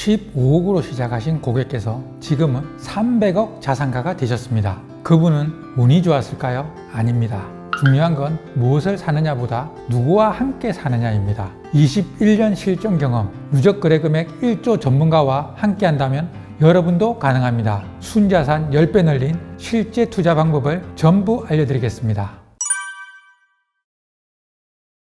15억으로 시작하신 고객께서 지금은 300억 자산가가 되셨습니다. 그분은 운이 좋았을까요? 아닙니다. 중요한 건 무엇을 사느냐보다 누구와 함께 사느냐입니다. 21년 실전 경험, 누적 거래 금액 1조 전문가와 함께 한다면 여러분도 가능합니다. 순자산 10배 늘린 실제 투자 방법을 전부 알려드리겠습니다.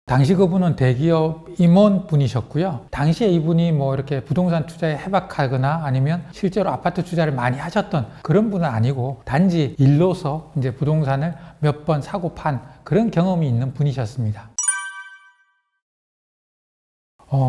당시 그분은 대기업 임원분이셨고요. 당시에 이분이 뭐 이렇게 부동산 투자에 해박하거나 아니면 실제로 아파트 투자를 많이 하셨던 그런 분은 아니고 단지 일로서 이제 부동산을 몇 번 사고 판 그런 경험이 있는 분이셨습니다.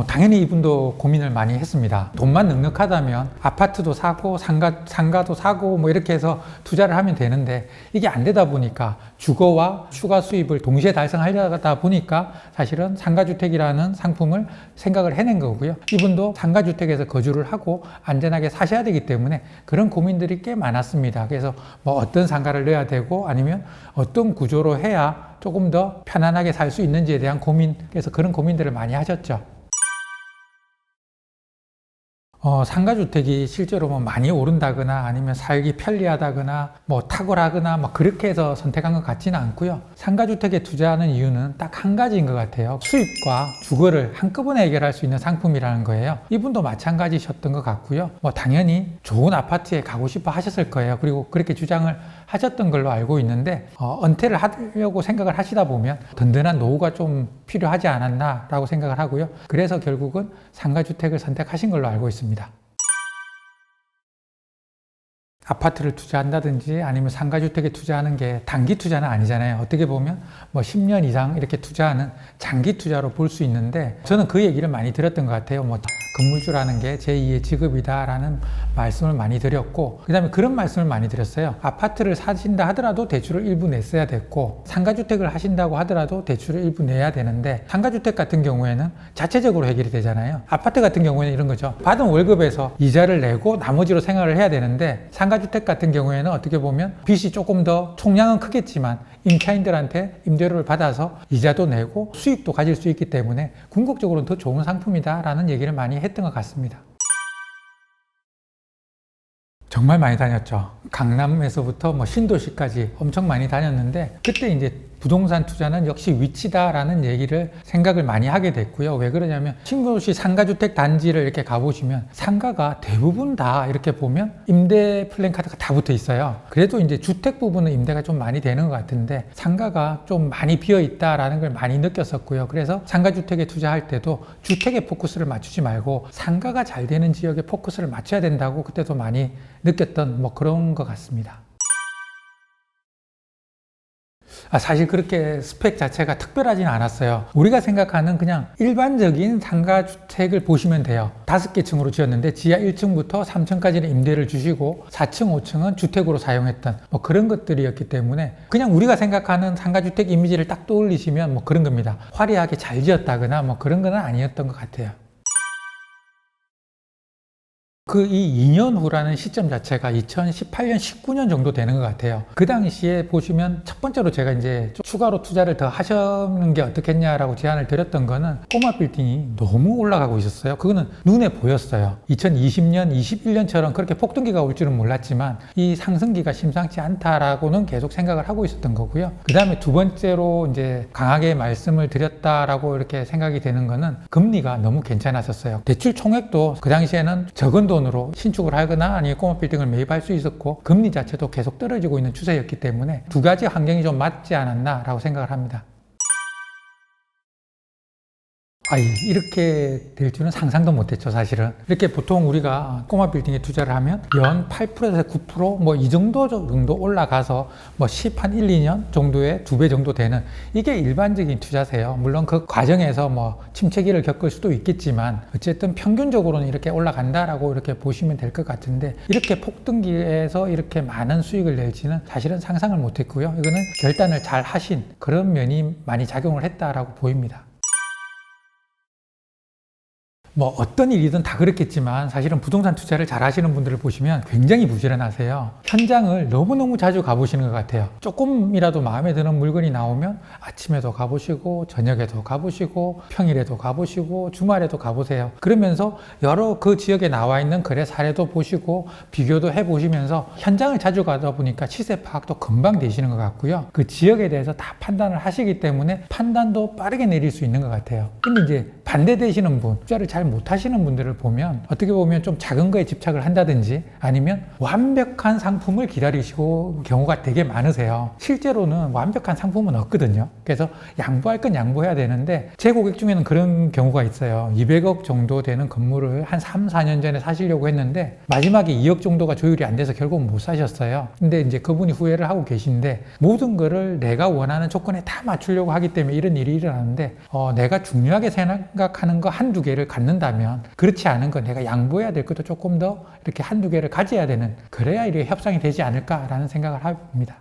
당연히 이분도 고민을 많이 했습니다. 돈만 넉넉하다면 아파트도 사고 상가도 사고 뭐 이렇게 해서 투자를 하면 되는데 이게 안 되다 보니까 주거와 추가 수입을 동시에 달성하려다 보니까 사실은 상가주택이라는 상품을 생각을 해낸 거고요. 이분도 상가주택에서 거주를 하고 안전하게 사셔야 되기 때문에 그런 고민들이 꽤 많았습니다. 그래서 뭐 어떤 상가를 넣어야 되고 아니면 어떤 구조로 해야 조금 더 편안하게 살 수 있는지에 대한 고민, 그래서 그런 고민들을 많이 하셨죠. 상가주택이 실제로 뭐 많이 오른다거나 아니면 살기 편리하다거나 뭐 탁월하거나 뭐 그렇게 해서 선택한 것 같지는 않고요. 상가주택에 투자하는 이유는 딱 한 가지인 것 같아요. 수입과 주거를 한꺼번에 해결할 수 있는 상품이라는 거예요. 이분도 마찬가지셨던 것 같고요. 뭐 당연히 좋은 아파트에 가고 싶어 하셨을 거예요. 그리고 그렇게 주장을 하셨던 걸로 알고 있는데 은퇴를 하려고 생각을 하시다 보면 든든한 노후가 좀 필요하지 않았나 라고 생각을 하고요. 그래서 결국은 상가주택을 선택하신 걸로 알고 있습니다. 아파트를 투자한다든지 아니면 상가주택에 투자하는 게 단기 투자는 아니잖아요. 어떻게 보면 뭐 10년 이상 이렇게 투자하는 장기 투자로 볼 수 있는데 저는 그 얘기를 많이 들었던 것 같아요. 뭐 건물주라는 게 제2의 직업이다라는 말씀을 많이 드렸고 그 다음에 그런 말씀을 많이 드렸어요. 아파트를 사신다 하더라도 대출을 일부 냈어야 됐고 상가주택을 하신다고 하더라도 대출을 일부 내야 되는데 상가주택 같은 경우에는 자체적으로 해결이 되잖아요. 아파트 같은 경우에는 이런 거죠. 받은 월급에서 이자를 내고 나머지로 생활을 해야 되는데 상가주택 같은 경우에는 어떻게 보면 빚이 조금 더 총량은 크겠지만 임차인들한테 임대료를 받아서 이자도 내고 수익도 가질 수 있기 때문에 궁극적으로는 더 좋은 상품이다라는 얘기를 많이 했던 것 같습니다. 정말 많이 다녔죠. 강남에서부터 뭐 신도시까지 엄청 많이 다녔는데 그때 이제 부동산 투자는 역시 위치다라는 얘기를 생각을 많이 하게 됐고요. 왜 그러냐면 신도시 상가주택 단지를 이렇게 가보시면 상가가 대부분 다 이렇게 보면 임대 플랜카드가 다 붙어 있어요. 그래도 이제 주택 부분은 임대가 좀 많이 되는 것 같은데 상가가 좀 많이 비어 있다라는 걸 많이 느꼈었고요. 그래서 상가주택에 투자할 때도 주택에 포커스를 맞추지 말고 상가가 잘 되는 지역에 포커스를 맞춰야 된다고 그때도 많이 느꼈던 뭐 그런 것 같습니다. 사실 그렇게 스펙 자체가 특별하지는 않았어요. 우리가 생각하는 그냥 일반적인 상가주택을 보시면 돼요. 5개 층으로 지었는데 지하 1층부터 3층까지는 임대를 주시고 4층, 5층은 주택으로 사용했던 뭐 그런 것들이었기 때문에 그냥 우리가 생각하는 상가주택 이미지를 딱 떠올리시면 뭐 그런 겁니다. 화려하게 잘 지었다거나 뭐 그런 건 아니었던 것 같아요. 이 2년 후라는 시점 자체가 2018년, 19년 정도 되는 것 같아요. 그 당시에 보시면 첫 번째로 제가 이제 추가로 투자를 더 하시는 게 어떻겠냐라고 제안을 드렸던 거는 꼬마 빌딩이 너무 올라가고 있었어요. 그거는 눈에 보였어요. 2020년, 21년처럼 그렇게 폭등기가 올 줄은 몰랐지만 이 상승기가 심상치 않다라고는 계속 생각을 하고 있었던 거고요. 그 다음에 두 번째로 이제 강하게 말씀을 드렸다라고 이렇게 생각이 되는 거는 금리가 너무 괜찮았었어요. 대출 총액도 그 당시에는 적은 돈으로 신축을 하거나 아니면 꼬마 빌딩을 매입할 수 있었고 금리 자체도 계속 떨어지고 있는 추세였기 때문에 두 가지 환경이 좀 맞지 않았나 라고 생각을 합니다. 이렇게 될 줄은 상상도 못했죠. 사실은 이렇게 보통 우리가 꼬마 빌딩에 투자를 하면 연 8%에서 9% 뭐 이 정도 올라가서 뭐 10한 1, 2년 정도의 2배 정도 되는 이게 일반적인 투자세요. 물론 그 과정에서 뭐 침체기를 겪을 수도 있겠지만 어쨌든 평균적으로는 이렇게 올라간다라고 이렇게 보시면 될 것 같은데 이렇게 폭등기에서 이렇게 많은 수익을 낼지는 사실은 상상을 못했고요. 이거는 결단을 잘 하신 그런 면이 많이 작용을 했다라고 보입니다. 뭐 어떤 일이든 다 그렇겠지만 사실은 부동산 투자를 잘 하시는 분들을 보시면 굉장히 부지런하세요. 현장을 너무너무 자주 가보시는 것 같아요. 조금이라도 마음에 드는 물건이 나오면 아침에도 가보시고 저녁에도 가보시고 평일에도 가보시고 주말에도 가보세요. 그러면서 여러 그 지역에 나와 있는 거래 사례도 보시고 비교도 해보시면서 현장을 자주 가다 보니까 시세 파악도 금방 되시는 것 같고요. 그 지역에 대해서 다 판단을 하시기 때문에 판단도 빠르게 내릴 수 있는 것 같아요. 근데 이제 반대되시는 분, 투자를 잘 못하시는 분들을 보면 어떻게 보면 좀 작은 거에 집착을 한다든지 아니면 완벽한 상품을 기다리시고 경우가 되게 많으세요. 실제로는 완벽한 상품은 없거든요. 그래서 양보할 건 양보해야 되는데 제 고객 중에는 그런 경우가 있어요. 200억 정도 되는 건물을 한 3, 4년 전에 사시려고 했는데 마지막에 2억 정도가 조율이 안 돼서 결국 못 사셨어요. 근데 이제 그분이 후회를 하고 계신데 모든 거를 내가 원하는 조건에 다 맞추려고 하기 때문에 이런 일이 일어나는데 내가 중요하게 생각하는 거 한두 개를 갖는다면 그렇지 않은 거 내가 양보해야 될 것도 조금 더 이렇게 한두 개를 가져야 되는 그래야 이게 협상이 되지 않을까라는 생각을 합니다.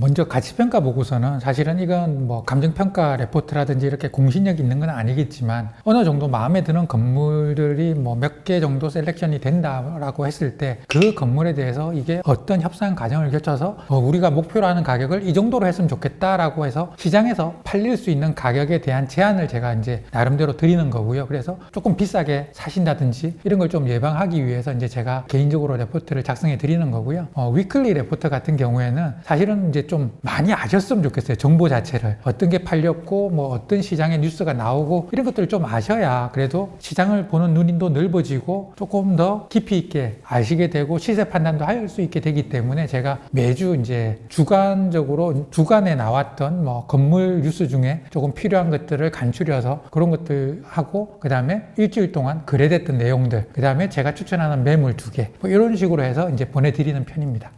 먼저 가치평가 보고서는 사실은 이건 감정평가 레포트라든지 이렇게 공신력이 있는 건 아니겠지만 어느 정도 마음에 드는 건물들이 몇 개 정도 셀렉션이 된다라고 했을 때 그 건물에 대해서 이게 어떤 협상 과정을 거쳐서 우리가 목표로 하는 가격을 이 정도로 했으면 좋겠다라고 해서 시장에서 팔릴 수 있는 가격에 대한 제한을 제가 이제 나름대로 드리는 거고요. 그래서 조금 비싸게 사신다든지 이런 걸 좀 예방하기 위해서 이제 제가 개인적으로 레포트를 작성해 드리는 거고요. 위클리 레포트 같은 경우에는 사실은 이제 좀 많이 아셨으면 좋겠어요. 정보 자체를. 어떤 게 팔렸고, 어떤 시장에 뉴스가 나오고, 이런 것들을 좀 아셔야 그래도 시장을 보는 눈도 넓어지고, 조금 더 깊이 있게 아시게 되고, 시세 판단도 할 수 있게 되기 때문에 제가 매주 이제 주간에 나왔던 건물 뉴스 중에 조금 필요한 것들을 간추려서 그런 것들 하고, 그 다음에 일주일 동안 거래됐던 내용들, 그 다음에 제가 추천하는 매물 2개, 이런 식으로 해서 이제 보내드리는 편입니다.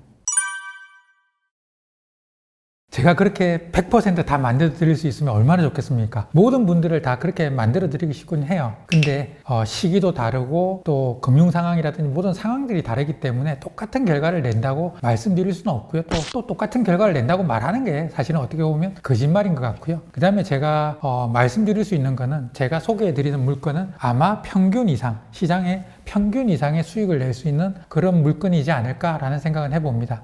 제가 그렇게 100% 다 만들어 드릴 수 있으면 얼마나 좋겠습니까? 모든 분들을 다 그렇게 만들어 드리고 싶긴 해요. 근데 시기도 다르고 또 금융 상황이라든지 모든 상황들이 다르기 때문에 똑같은 결과를 낸다고 말씀드릴 수는 없고요. 또 똑같은 결과를 낸다고 말하는 게 사실은 어떻게 보면 거짓말인 것 같고요. 그 다음에 제가 말씀드릴 수 있는 거는 제가 소개해 드리는 물건은 아마 평균 이상, 시장의 평균 이상의 수익을 낼 수 있는 그런 물건이지 않을까라는 생각은 해봅니다.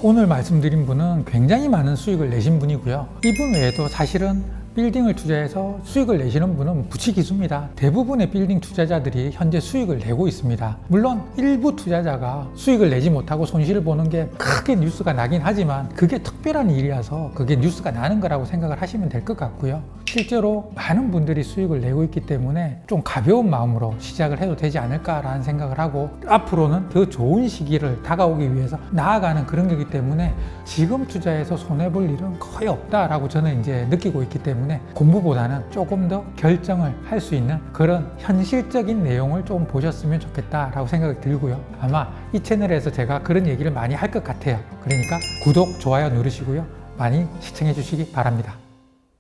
오늘 말씀드린 분은 굉장히 많은 수익을 내신 분이고요. 이분 외에도 사실은 빌딩을 투자해서 수익을 내시는 분은 부치기수입니다. 대부분의 빌딩 투자자들이 현재 수익을 내고 있습니다. 물론 일부 투자자가 수익을 내지 못하고 손실을 보는 게 크게 뉴스가 나긴 하지만 그게 특별한 일이라서 그게 뉴스가 나는 거라고 생각을 하시면 될 것 같고요. 실제로 많은 분들이 수익을 내고 있기 때문에 좀 가벼운 마음으로 시작을 해도 되지 않을까라는 생각을 하고 앞으로는 더 좋은 시기를 다가오기 위해서 나아가는 그런 거기 때문에 지금 투자해서 손해볼 일은 거의 없다라고 저는 이제 느끼고 있기 때문에 공부보다는 조금 더 결정을 할 수 있는 그런 현실적인 내용을 좀 보셨으면 좋겠다라고 생각이 들고요. 아마 이 채널에서 제가 그런 얘기를 많이 할 것 같아요. 그러니까 구독, 좋아요 누르시고요. 많이 시청해 주시기 바랍니다.